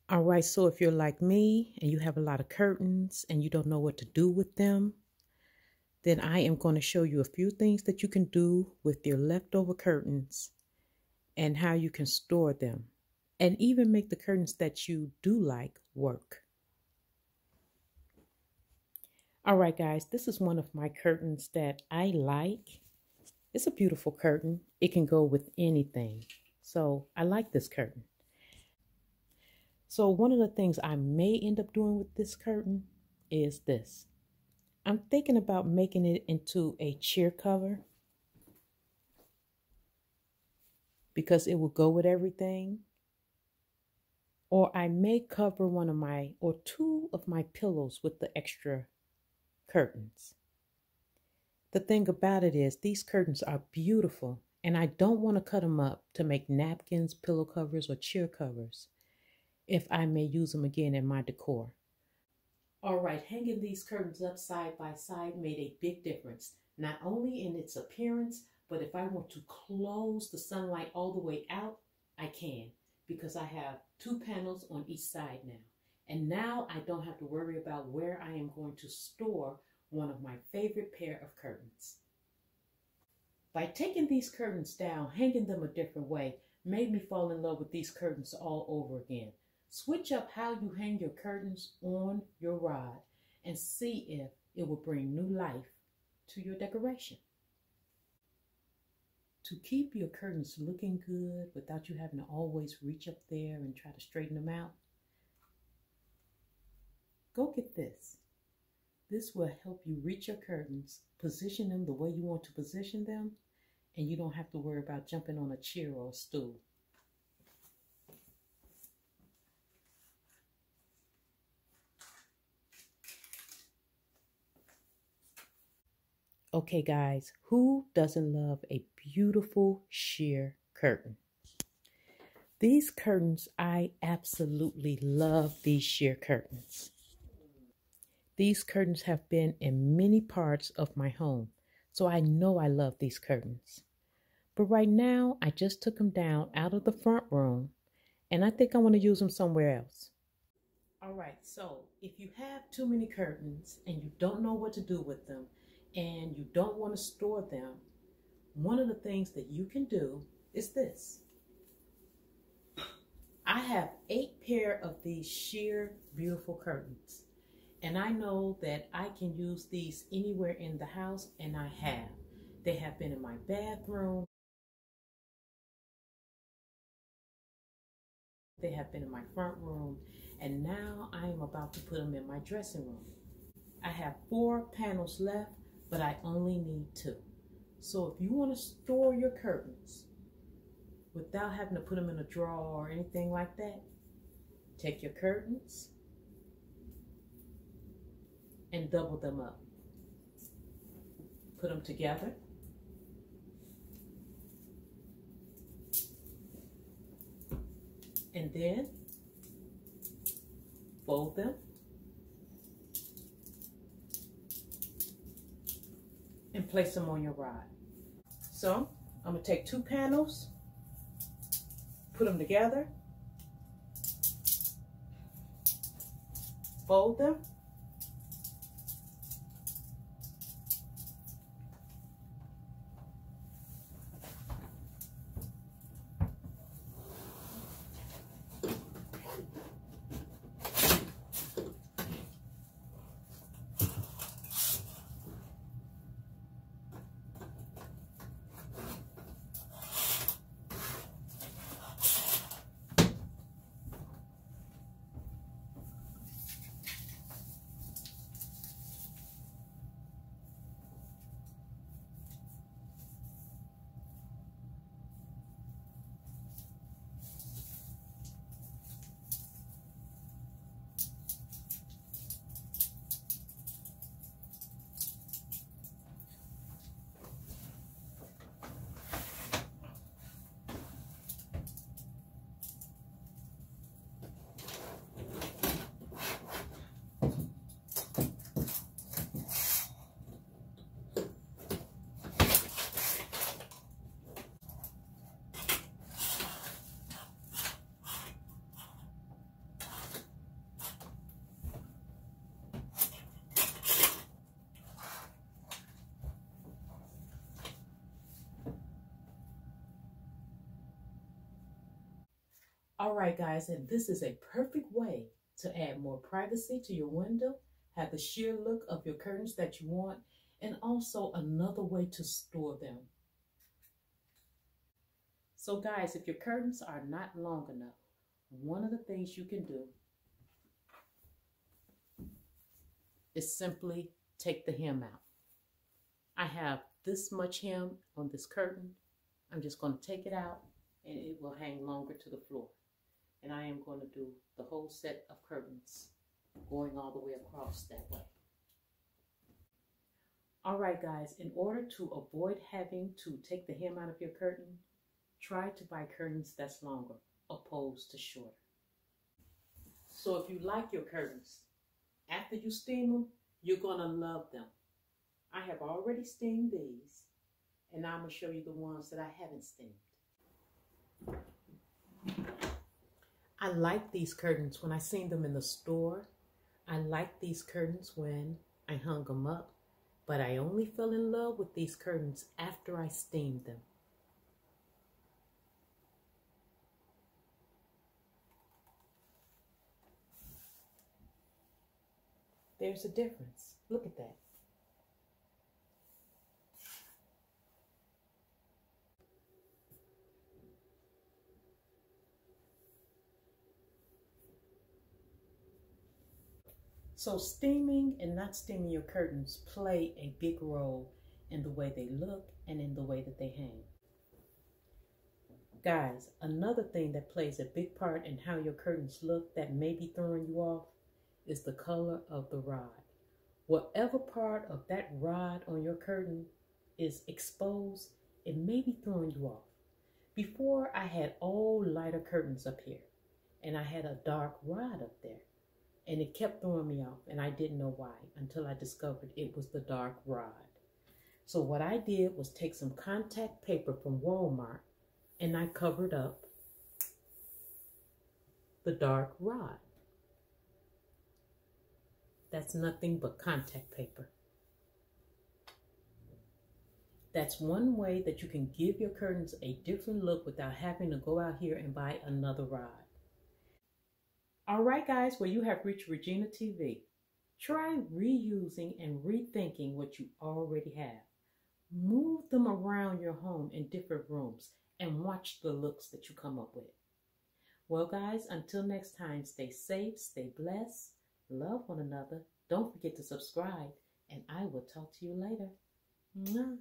All right, so if you're like me and you have a lot of curtains and you don't know what to do with them, then I am going to show you a few things that you can do with your leftover curtains and how you can store them and even make the curtains that you do like work. All right, guys, this is one of my curtains that I like. It's a beautiful curtain. It can go with anything. So I like this curtain. So one of the things I may end up doing with this curtain is this. I'm thinking about making it into a chair cover because it will go with everything. Or I may cover one of my or two of my pillows with the extra curtains. The thing about it is these curtains are beautiful and I don't want to cut them up to make napkins, pillow covers, or chair covers if I may use them again in my decor. All right, hanging these curtains up side by side made a big difference, not only in its appearance, but if I want to close the sunlight all the way out, I can, because I have two panels on each side now. And now I don't have to worry about where I am going to store one of my favorite pair of curtains. By taking these curtains down, hanging them a different way, made me fall in love with these curtains all over again. Switch up how you hang your curtains on your rod and see if it will bring new life to your decoration. To keep your curtains looking good without you having to always reach up there and try to straighten them out, go get this. This will help you reach your curtains, position them the way you want to position them, and you don't have to worry about jumping on a chair or a stool. Okay, guys, who doesn't love a beautiful sheer curtain? These curtains, I absolutely love these sheer curtains. These curtains have been in many parts of my home, so I know I love these curtains. But right now, I just took them down out of the front room, and I think I want to use them somewhere else. All right, so if you have too many curtains and you don't know what to do with them and you don't want to store them, one of the things that you can do is this. I have 8 pair of these sheer beautiful curtains, and I know that I can use these anywhere in the house, and I have. They have been in my bathroom. They have been in my front room, and now I am about to put them in my dressing room. I have 4 panels left, but I only need 2. So if you want to store your curtains without having to put them in a drawer or anything like that, take your curtains and double them up. Put them together. And then fold them and place them on your rod. So I'm going to take 2 panels, put them together, fold them, All right, guys, and this is a perfect way to add more privacy to your window, have the sheer look of your curtains that you want, and also another way to store them. So guys, if your curtains are not long enough, one of the things you can do is simply take the hem out. I have this much hem on this curtain. I'm just going to take it out and it will hang longer to the floor. And I am going to do the whole set of curtains going all the way across that way. All right, guys, in order to avoid having to take the hem out of your curtain, try to buy curtains that's longer opposed to shorter. So if you like your curtains, after you steam them, you're going to love them. I have already steamed these, and now I'm going to show you the ones that I haven't steamed. I like these curtains when I seen them in the store. I like these curtains when I hung them up, but I only fell in love with these curtains after I steamed them. There's a difference. Look at that. So steaming and not steaming your curtains play a big role in the way they look and in the way that they hang. Guys, another thing that plays a big part in how your curtains look that may be throwing you off is the color of the rod. Whatever part of that rod on your curtain is exposed, it may be throwing you off. Before, I had all lighter curtains up here, and I had a dark rod up there. And it kept throwing me off, and I didn't know why until I discovered it was the dark rod. So what I did was take some contact paper from Walmart, and I covered up the dark rod. That's nothing but contact paper. That's one way that you can give your curtains a different look without having to go out here and buy another rod. All right, guys, well, you have reached Regina TV. Try reusing and rethinking what you already have. Move them around your home in different rooms and watch the looks that you come up with. Well, guys, until next time, stay safe, stay blessed, love one another. Don't forget to subscribe, and I will talk to you later. Mwah.